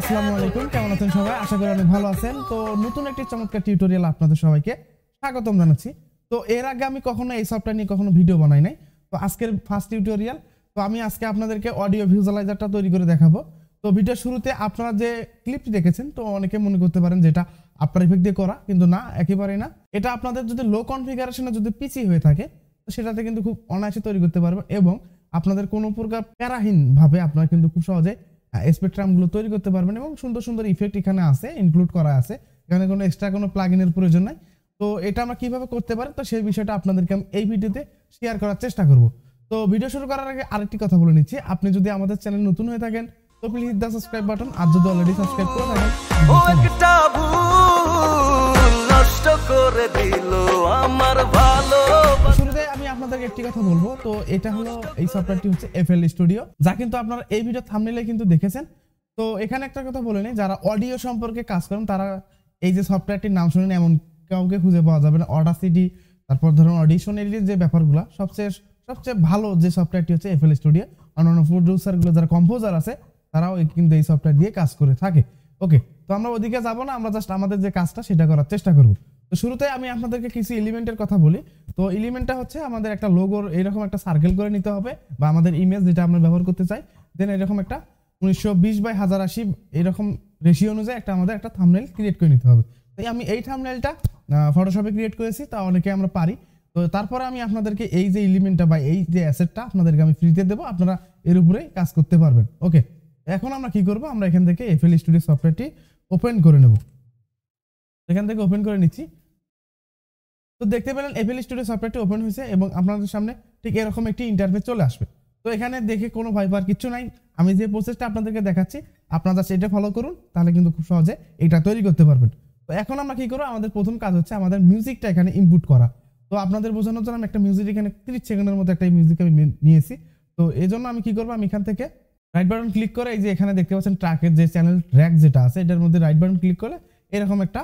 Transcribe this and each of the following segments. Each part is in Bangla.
আসসালামু আলাইকুম, কেমন আছেন সবাই? আশা করি অনেক ভালো আছেন। তো নতুন একটি চমৎকার টিউটোরিয়াল আপনাদের সবাইকে স্বাগতম জানাচ্ছি। তো এর আগে আমি কখনো এই সফটওয়্যার নিয়ে কখনো ভিডিও বানাই নাই। তো আজকের ফার্স্ট টিউটোরিয়াল। তো আমি আজকে আপনাদেরকে অডিও ভিজুয়ালাইজারটা তৈরি করে দেখাবো। তো ভিডিওর শুরুতে আপনারা যে ক্লিপটি দেখেছেন, তো অনেকে মনে করতে পারেন যে এটা আফটার ইফেক্ট দিয়ে করা, কিন্তু না, একেবারেই না। এটা আপনাদের যদি লো কনফিগারেশনে যদি পিসি হয়ে থাকে, তো সেটাতে কিন্তু খুব অনায়াসে তৈরি করতে পারবেন এবং আপনাদের কোনো প্রকার প্যারাহীন ভাবে আপনারা কিন্তু খুব সহজে স্পেকট্রামগুলো তৈরি করতে পারবেন এবং সুন্দর সুন্দর ইফেক্ট এখানে আছে, ইনক্লুড করা আছে। এখানে কোনো এক্সট্রা কোনো প্লাগইনের প্রয়োজন নাই। তো এটা আমরা কিভাবে করতে পারি, তো সেই বিষয়টা আপনাদেরকে আমি এই ভিডিওতে শেয়ার করার চেষ্টা করব। তো ভিডিও শুরু করার আগে আরেকটি কথা বলে নিচ্ছি, আপনি যদি আমাদের চ্যানেল নতুন হয়ে থাকেন তো please hit the subscribe button, আর যদি অলরেডি সাবস্ক্রাইব করে থাকেন একটা ভুল নষ্ট করে দিল আমার ভালো। শুরুতে আমি আপনাদেরকে একটি কথা বলবো। তো এটা হলো, এই সফটওয়্যারটি হচ্ছে FL স্টুডিও, যা কিন্তু আপনারা এই ভিডিও থাম্বনেইলে কিন্তু দেখেছেন। তো এখানে একটা কথা বলে নিই, যারা অডিও সম্পর্কে কাজ করেন তারা এই যে সফটওয়্যারটির নাম শুনেন এমন কাউকে খুঁজে পাওয়া যাবে না। অডাসিটি, তারপর ধরুন অডিশনের যে ব্যাপারগুলো, সবচেয়ে ভালো যে সফটওয়্যারটি হচ্ছে FL স্টুডিও। অন্যান্য প্রোডিউসারগুলো যারা কম্পোজার আছে তারাও কিন্তু এই সফটওয়্যার দিয়ে কাজ করে থাকে। ওকে, তো আমরা ওদিকে যাব না, আমরা জাস্ট আমাদের যে কাজটা সেটা করার চেষ্টা করব। তো শুরুতে আমি আপনাদেরকে কিছু এলিমেন্টের কথা বলি। তো এলিমেন্টটা হচ্ছে আমাদের একটা লোগোর এরকম একটা সার্কেল করে নিতে হবে, বা আমাদের ইমেজ যেটা আমরা ব্যবহার করতে চাই, দেন এরকম একটা 1920x1080 এরকম রেশিও অনুযায়ী আমাদের একটা থাম্বনেইল ক্রিয়েট করে নিতে হবে। তাই আমি এই থাম্বনেইলটা ফটোশপে ক্রিয়েট করেছি, তা অনেকে আমরা পারি। তো তারপরে আমি আপনাদেরকে এই যে এলিমেন্টটা বা এই যে অ্যাসেটটা আপনাদেরকে আমি ফ্রিতে দেবো, আপনারা এর উপরে কাজ করতে পারবেন। ওকে, এখন আমরা কি করব, আমরা এখান থেকে FL স্টুডিও সফটওয়্যারটি ওপেন করে নেব। এখান থেকে ওপেন করে নিচ্ছি। তো দেখতে পেলেন FL স্টুডিও সফটওয়্যারটি ওপেন হয়েছে এবং আপনাদের সামনে ঠিক এরকম একটি ইন্টারফেস চলে আসবে। তো এখানে দেখে কোনো ভয় পাওয়ার কিছু নাই, আমি যে প্রসেসটা আপনাদেরকে দেখাচ্ছি আপনারা সেটা ফলো করুন, তাহলে কিন্তু খুব সহজে এটা তৈরি করতে পারবেন। তো এখন আমরা কি করব, আমাদের প্রথম কাজ হচ্ছে আমাদের মিউজিকটা এখানে ইনপুট করা। তো আপনাদের বোঝানোর জন্য আমি একটা মিউজিক এখানে 30 সেকেন্ডের মতো একটা মিউজিক আমি নিয়েছি। তো এই জন্য আমি কি করব, আমি এখান থেকে রাইট বাটন ক্লিক করে এই যে এখানে দেখতে পাচ্ছেন ট্র্যাকের যে চ্যানেল ট্র্যাক যেটা আছে, এটার মধ্যে রাইট বাটন ক্লিক করলে এরকম একটা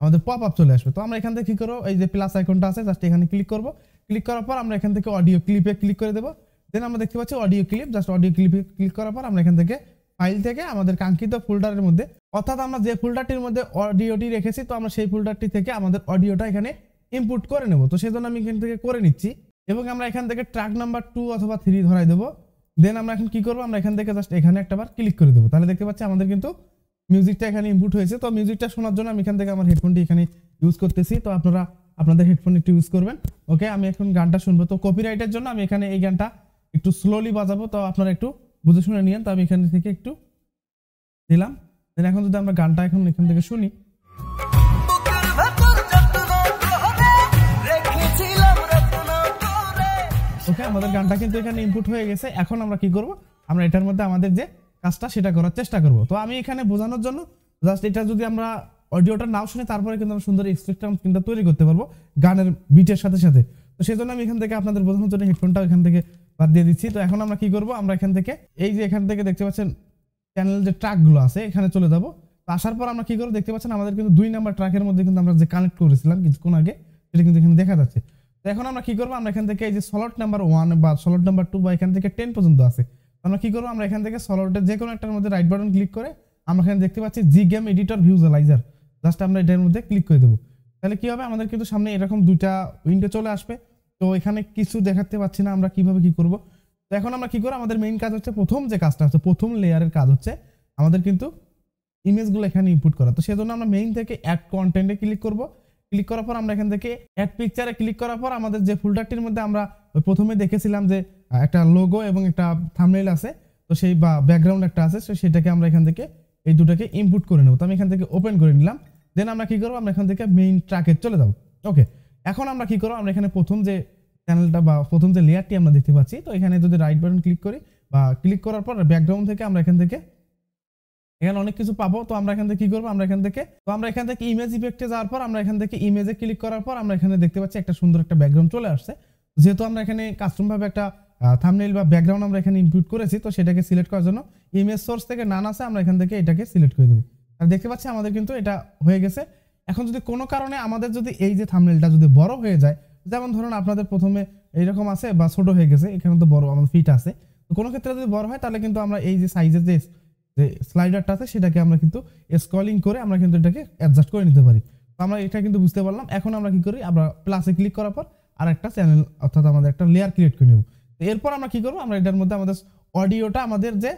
আমাদের পপ আপ চলে আসবে। তো আমরা এখান থেকে কি করব, এই যে প্লাস আইকনটা আছে জাস্ট এখানে ক্লিক করব। ক্লিক করার পর আমরা এখান থেকে অডিও ক্লিপে ক্লিক করে দেব। দেন আমরা দেখতে পাচ্ছি অডিও ক্লিপ, জাস্ট অডিও ক্লিপে ক্লিক করার পর আমরা এখান থেকে ফাইল থেকে আমাদের কাঙ্ক্ষিত ফোল্ডারের মধ্যে, অর্থাৎ আমরা যে ফোল্ডারটির মধ্যে অডিওটি রেখেছি, তো আমরা সেই ফোল্ডারটি থেকে আমাদের অডিওটা এখানে ইনপুট করে নেব। তো সেজন্য আমি এখান থেকে করে নিচ্ছি এবং আমরা এখান থেকে ট্র্যাক নাম্বার 2 অথবা 3 ধরাই দেব। দেন আমরা এখন কি করব, আমরা এখান থেকে জাস্ট এখানে একটাবার ক্লিক করে দেব। তাহলে দেখতে পাচ্ছি আমাদের কিন্তু মিউজিকটা এখানে ইনপুট হয়েছে। তো মিউজিকটা শোনার জন্য আমি এখান থেকে আমার হেডফোনটি এখানে ইউজ করতেছি। তো আপনারা আপনাদের হেডফোন একটু ইউজ করবেন। ওকে, আমি এখন গানটা শুনবো। তো কপিরাইটের জন্য আমি এখানে এই গানটা একটু স্লোলি বাজাবো, তো আপনারা একটু বুঝে শুনে নিন। তো আমি এখান থেকে একটু দিলাম। দেন এখন যদি আমরা গানটা এখন এখান থেকে শুনি, ওকে, আমাদের গানটা কিন্তু এখানে ইনপুট হয়ে গেছে। এখন আমরা কি করব, আমরা এটার মধ্যে আমাদের যে কাজটা সেটা করার চেষ্টা করব। তো আমি এখানে বোঝানোর জন্য জাস্ট এটা যদি আমরা অডিওটা নাও শুনে তারপরে কিন্তু আমরা সুন্দর স্পেকট্রাম কিন্তু তৈরি করতে পারবো গানের বিটের সাথে সাথে। তো সেই জন্য আমি এখান থেকে আপনাদের বোঝানোর জন্য হেডফোনটাও এখান থেকে বাদ দিয়ে দিচ্ছি। তো এখন আমরা কি করব, আমরা এখান থেকে এই যে এখান থেকে দেখতে পাচ্ছেন চ্যানেল যে ট্র্যাকগুলো আছে এখানে চলে যাব। তো আসার পর আমরা কি করব, দেখতে পাচ্ছেন আমাদের কিন্তু 2 নাম্বার ট্র্যাকের মধ্যে কিন্তু আমরা যে কানেক্ট করেছিলাম কিছুক্ষণ আগে, সেটা কিন্তু এখানে দেখা যাচ্ছে। তো এখন আমরা কি করব, আমরা এখান থেকে এই যে স্লট নাম্বার 1 বা স্লট নাম্বার 2 বা এখান থেকে 10 পর্যন্ত আছে, আমরা কি করব, আমরা এখান থেকে স্লটের যে কোনো একটার মধ্যে রাইট বাটন ক্লিক করে আমরা এখানে দেখতে পাচ্ছি জি গেম এডিটর ভিজুয়ালাইজার, জাস্ট আমরা এটার মধ্যে ক্লিক করে দেব। তাহলে কি হবে, আমাদের কিন্তু সামনে এরকম দুইটা উইন্ডো চলে আসবে। তো এখানে কিছু দেখাতে পাচ্ছি না, আমরা কিভাবে কি করব। তো এখন আমরা কি করব, আমাদের মেইন কাজ হচ্ছে প্রথম যে কাজটা হচ্ছে, প্রথম লেয়ারের কাজ হচ্ছে আমাদের কিন্তু ইমেজগুলো এখানে ইনপুট করা। তো সেজন্য আমরা মেইন থেকে অ্যাড কন্টেন্টে ক্লিক করব। ক্লিক করার পর আমরা এখান থেকে অ্যাড পিকচারে ক্লিক করার পর আমাদের যে ফোল্ডারটির মধ্যে আমরা প্রথমে দেখেছিলাম যে একটা লোগো এবং একটা থাম্বনেইল আছে, তো সেই বা ব্যাকগ্রাউন্ড একটা আছে, তো সেটাকে আমরা এখান থেকে এই দুটাকে ইনপুট করে নেব। তো আমি এখান থেকে ওপেন করে নিলাম। দেন আমরা কি করব, আমরা এখান থেকে মেইন ট্র্যাকে চলে যাব। ওকে, এখন আমরা কি করব, আমরা এখানে প্রথম যে চ্যানেলটা বা প্রথম যে লেয়ারটি আমরা দেখতে পাচ্ছি, তো এখানে যদি রাইট বাটন ক্লিক করি বা ক্লিক করার পর ব্যাকগ্রাউন্ড থেকে আমরা এখানে অনেক কিছু পাবো। তো আমরা এখান থেকে কি করবো, আমরা এখান থেকে ইমেজ ইফেক্টে যাওয়ার পর আমরা এখান থেকে ইমেজে ক্লিক করার পর আমরা এখানে দেখতে পাচ্ছি একটা সুন্দর একটা ব্যাকগ্রাউন্ড চলে আসছে। যেহেতু আমরা এখানে কাস্টম ভাবে একটা থাম্বনেইল বা ব্যাকগ্রাউন্ড আমরা এখানে ইনপুট করেছি, তো সেটাকে সিলেক্ট করার জন্য ইমেজ সোর্স থেকে নান আছে, আমরা এখান থেকে এটাকে সিলেক্ট করে দেবো। আর দেখতে পাচ্ছি আমাদের কিন্তু এটা হয়ে গেছে। এখন যদি কোনো কারণে আমাদের যদি এই যে থাম্বনেইলটা যদি বড় হয়ে যায়, যেমন ধরুন আপনাদের প্রথমে এইরকম আছে বা ছোট হয়ে গেছে, এখানে তো বড় আমাদের ফিট আছে, তো কোনো ক্ষেত্রে যদি বড় হয় তাহলে কিন্তু আমরা এই যে সাইজের যে যে স্লাইডারটা আছে সেটাকে আমরা কিন্তু স্ক্রলিং করে আমরা কিন্তু এটাকে অ্যাডজাস্ট করে নিতে পারি। তো আমরা এটা কিন্তু বুঝতে পারলাম। এখন আমরা কি করি, আমরা প্লাসে ক্লিক করার পর আর একটা চ্যানেল অর্থাৎ আমাদের একটা লেয়ার ক্রিয়েট করে নেব। তো এরপর আমরা কি করব, আমরা এটার মধ্যে আমাদের অডিওটা আমাদের যে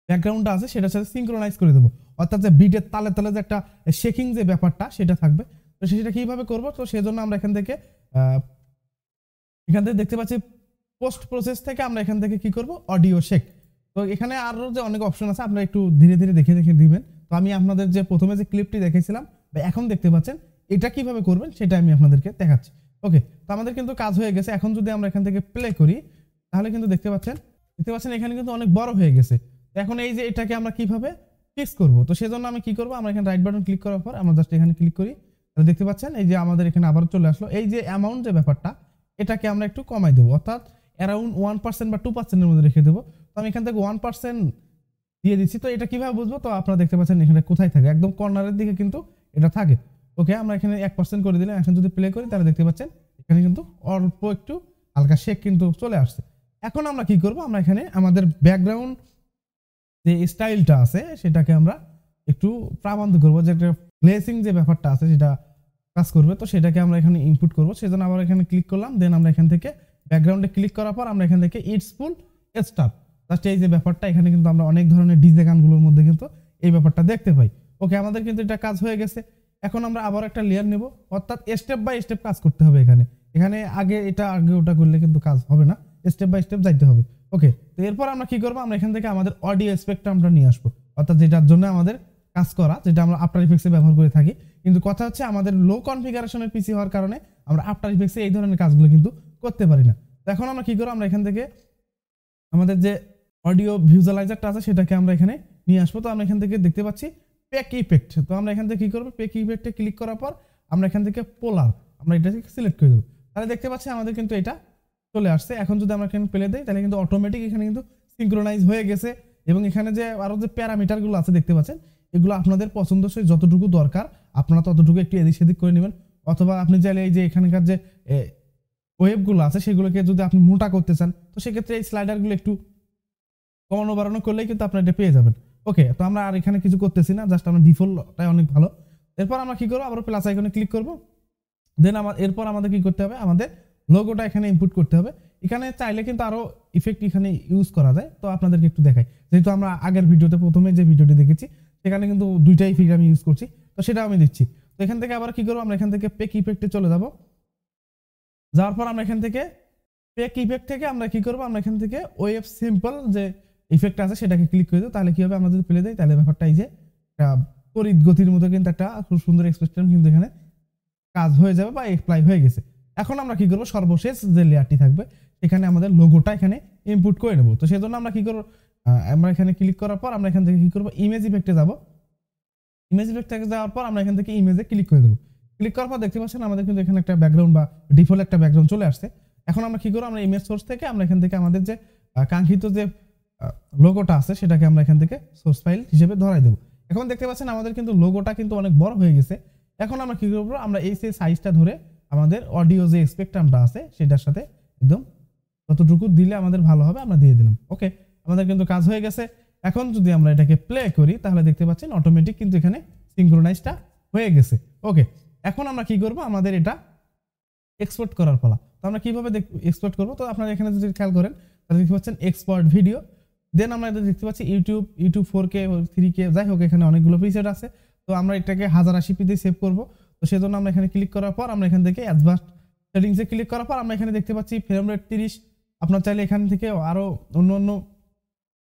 ব্যাকগ্রাউন্ডটা আছে সেটার সাথে সিঙ্ক্রোনাইজ করে দেবো, অর্থাৎ যে বিটের তালে তালে যে একটা শেকিং যে ব্যাপারটা সেটা থাকবে। তো সেটা কিভাবে করব, তো সেজন্য আমরা এখান থেকে দেখতে পাচ্ছি পোস্ট প্রসেস থেকে আমরা এখান থেকে কি করব, অডিও শেক। তো এখানে আরো যে অনেক অপশন আছে আপনারা একটু ধীরে ধীরে দেখে দেখে দিবেন। তো আমি আপনাদের যে প্রথমে যে ক্লিপটি দেখাইছিলাম বা এখন দেখতে পাচ্ছেন এটা কিভাবে করবেন সেটা আমি আপনাদেরকে দেখাচ্ছি। ওকে, তো আমাদের কিন্তু কাজ হয়ে গেছে। এখন যদি আমরা এখান থেকে প্লে করি তাহলে কিন্তু দেখতে পাচ্ছেন এখানে কিন্তু অনেক বড় হয়ে গেছে। এখন এই যে এটাকে আমরা কিভাবে ফিক্স করব, তো সেজন্য আমি কি করব, আমরা এখানে রাইট বাটন ক্লিক করার পর আমরা জাস্ট এখানে ক্লিক করি, তাহলে দেখতে পাচ্ছেন এই যে আমাদের এখানে আবার চলে আসলো। এই যে অ্যামাউন্ট যে ব্যাপারটা এটাকে আমরা একটু কমাই দেবো, অর্থাৎ অ্যারাউন্ড 1% বা 2% এর মধ্যে রেখে দেবো। তো আমি এখান থেকে 1% দিয়ে দিচ্ছি। তো এটা কিভাবে বুঝবো, তো আপনারা দেখতে পাচ্ছেন এখানে কোথায় থাকে, একদম কর্নারের দিকে কিন্তু এটা থাকে। ওকে, আমরা এখানে 1% করে দিলাম। এখন যদি প্লে করি তাহলে দেখতে পাচ্ছেন এখানে কিন্তু অল্প একটু হালকা শেক কিন্তু চলে আসছে। এখন আমরা কি করব, আমরা এখানে আমাদের ব্যাকগ্রাউন্ড যে স্টাইলটা আছে সেটাকে আমরা একটু প্রাবন্ধ করবো, যে একটা গ্লেসিং যে ব্যাপারটা আছে সেটা কাজ করবে। তো সেটাকে আমরা এখানে ইনপুট করবো, সেজন্য আবার এখানে ক্লিক করলাম। দেন আমরা এখান থেকে ব্যাকগ্রাউন্ডে ক্লিক করার পর আমরা এখান থেকে ইটস ফুল স্টার, জাস্ট এই যে ব্যাপারটা এখানে কিন্তু আমরা অনেক ধরনের ডিজে গানগুলোর মধ্যে কিন্তু এই ব্যাপারটা দেখতে পাই। ওকে, আমাদের কিন্তু এটা কাজ হয়ে গেছে। এখন আমরা আবার একটা লেয়ার নেব, অর্থাৎ স্টেপ বাই স্টেপ কাজ করতে হবে। এখানে আগে এটা আগে ওটা করলে কিন্তু কাজ হবে না, স্টেপ বাই স্টেপ যাইতে হবে। ওকে, তো এরপর আমরা কি করবো, আমরা এখান থেকে আমাদের অডিও স্পেকট্রামটা নিয়ে আসবো, অর্থাৎ যেটার জন্য আমাদের কাজ করা, যেটা আমরা আফটার ইফেক্টসে ব্যবহার করে থাকি। কিন্তু কথা হচ্ছে আমাদের লো কনফিগারেশনের পিসি হওয়ার কারণে আমরা আফটার ইফেক্টসে এই ধরনের কাজগুলো কিন্তু করতে পারি না। তো এখন আমরা কি করবো, আমরা এখান থেকে আমাদের যে অডিও ভিজুয়ালাইজারটা আছে সেটাকে আমরা এখানে নিয়ে আসবো। তো আমরা এখান থেকে দেখতে পাচ্ছি প্যাক ইফেক্ট। তো আমরা এখান থেকে কি করবো, প্যাক ইফেক্টে ক্লিক করার পর আমরা এখান থেকে পোলার আমরা এটাকে সিলেক্ট করে দেবো। তাহলে দেখতে পাচ্ছি আমাদের কিন্তু এটা চলে আসছে। এখন যদি আমরা এখানে প্লে দেই তাহলে কিন্তু অটোমেটিক এখানে কিন্তু সিঙ্ক্রোনাইজ হয়ে গেছে। এবং এখানে যে আরো যে প্যারামিটারগুলো আছে দেখতে পাচ্ছেন, এগুলো আপনাদের পছন্দসই যতটুকু দরকার আপনারা ততটুকু একটু এদিক সেদিক করে নেবেন। অথবা আপনি চাইলে এই যে এখানকার যে ওয়েবগুলো আছে সেগুলোকে যদি আপনি মোটা করতে চান তো সেক্ষেত্রে এই স্লাইডারগুলো একটু কমানো বাড়ানো করলেই কিন্তু আপনারা এটা পেয়ে যাবেন। ওকে, তো আমরা আর এখানে কিছু করতেছি না, জাস্ট আমরা ডিফল্টটাই অনেক ভালো। এরপর আমরা কি করবো, আবার প্লাস আইকনে ক্লিক করবো। দেন এরপর আমাদের কি করতে হবে, আমাদের লোগোটা এখানে ইনপুট করতে হবে। এখানে চাইলে কিন্তু আরো ইফেক্ট এখানে ইউজ করা যায়। তো আপনাদেরকে একটু দেখাই, যেহেতু আমরা আগের ভিডিওতে প্রথমে যে ভিডিওটি দেখেছি সেখানে কিন্তু দুইটা ইফেক্ট আমি ইউজ করছি, তো সেটা আমি দিচ্ছি। তো এখান থেকে আবার কি করবো, আমরা এখান থেকে পেক ইফেক্টে চলে যাব। যাওয়ার পর আমরা এখান থেকে পেক ইফেক্ট থেকে আমরা কি করবো, আমরা এখান থেকে ওয়েব সিম্পল যে ইফেক্ট আছে সেটাকে ক্লিক করে দেবো। তাহলে কি হবে, আমরা যদি প্লে দেই তাহলে ব্যাপারটা এই যে তড়িৎ গতির মতো কিন্তু একটা খুব সুন্দর এক্সপ্রেশন কিন্তু এখানে কাজ হয়ে যাবে বা অ্যাপ্লাই হয়ে গেছে। এখন আমরা কি করবো, সর্বশেষ যে লেয়ারটি থাকবে এখানে আমাদের লোগোটা এখানে ইনপুট করে নেব। তো সেজন্য আমরা কি করবো, আমরা এখানে ক্লিক করার পর আমরা এখান থেকে কি করবো, ইমেজ ইফেক্টে যাব। ইমেজ ইফেক্টে যাওয়ার পর আমরা এখান থেকে ইমেজে ক্লিক করে দেবো। ক্লিক করার পর দেখতে পাচ্ছেন আমাদের কিন্তু এখানে একটা ব্যাকগ্রাউন্ড বা ডিফল্ট একটা ব্যাকগ্রাউন্ড চলে আসছে। এখন আমরা কি করবো, আমরা ইমেজ সোর্স থেকে আমরা এখান থেকে আমাদের যে কাঙ্ক্ষিত যে লোগোটা আছে সেটাকে আমরা এখান থেকে সোর্স ফাইল হিসেবে ধরাই দেবো। এখন দেখতে পাচ্ছেন আমাদের কিন্তু লোগোটা কিন্তু অনেক বড় হয়ে গেছে। এখন আমরা কি করবো, আমরা এই সাইজটা ধরে আমাদের অডিও যে স্পেকট্রামটা আছে সেটার সাথে একদম যতটুকু দিলে আমাদের ভালো হবে আমরা দিয়ে দিলাম। ওকে, আমাদের কিন্তু কাজ হয়ে গেছে। এখন যদি আমরা এটাকে প্লে করি তাহলে দেখতে পাচ্ছেন অটোমেটিক কিন্তু এখানে সিঙ্ক্রোনাইজটা হয়ে গেছে। ওকে, এখন আমরা কি করব, আমাদের এটা এক্সপোর্ট করার পালা। তো আমরা কিভাবে এক্সপোর্ট করব, তো আপনারা এখানে যদি খেয়াল করেন তাহলে দেখতে পাচ্ছেন এক্সপোর্ট ভিডিও। দেন আমরা এটা দেখতে পাচ্ছি ইউটিউব 4K 3K যাই হোক এখানে অনেকগুলো প্রিসেট আছে। তো আমরা এটাকে 1080p দিয়ে সেভ করব। তো সেজন্য আমরা এখানে ক্লিক করার পর আমরা এখান থেকে অ্যাডভান্সড সেটিংসে ক্লিক করার পর আমরা এখানে দেখতে পাচ্ছি ফ্রেম রেট 30। আপনার চাইলে এখান থেকে আরো অন্য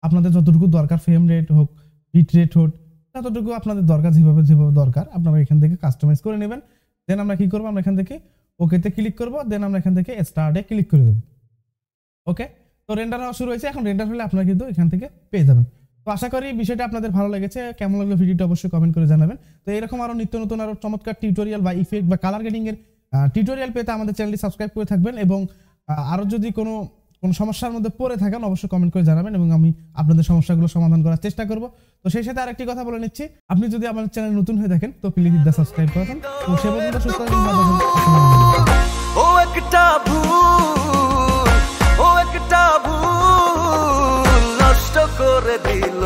আপনাদের যতটুকু দরকার ফ্রেম রেট হোক বিট রেট হোক ততটুকু আপনাদের দরকার, যেভাবে দরকার আপনারা এখান থেকে কাস্টমাইজ করে নেবেন। দেন আমরা কি করব, আমরা এখান থেকে ওকেতে ক্লিক করব। দেন আমরা এখান থেকে স্টার্টে ক্লিক করে দেব। ওকে, তো রেন্ডার হওয়া শুরু হয়েছে। এখন রেন্ডার হলে আপনারা কিন্তু এখান থেকে পেয়ে যাবেন। তো আশা করি বিষয়টা আপনাদের ভালো লেগেছে। কেমন লাগলো ভিডিওটা অবশ্যই কমেন্ট করে জানাবেন। তো এরকম আরো নিত্য নতুন আরো চমৎকার টিউটোরিয়াল বা ইফেক্ট বা কালার গ্রেডিং এর টিউটোরিয়াল পেতে আমাদের চ্যানেলটি সাবস্ক্রাইব করে থাকবেন। এবং আরো যদি কোনো সমস্যার মধ্যে পড়ে থাকেন অবশ্যই কমেন্ট করে জানাবেন এবং আমি আপনাদের সমস্যাগুলো সমাধান করার চেষ্টা করব। তো সেই সাথে আরেকটি কথা বলে নিচ্ছি, আপনি যদি আমাদের চ্যানেল নতুন হয়ে থাকেন তো প্লিজ হিট দ্য সাবস্ক্রাইব করুন। তো সে পর্যন্ত সুস্থ থাকুন, ভালো থাকুন। ও একটা ভুল নষ্ট করে দিল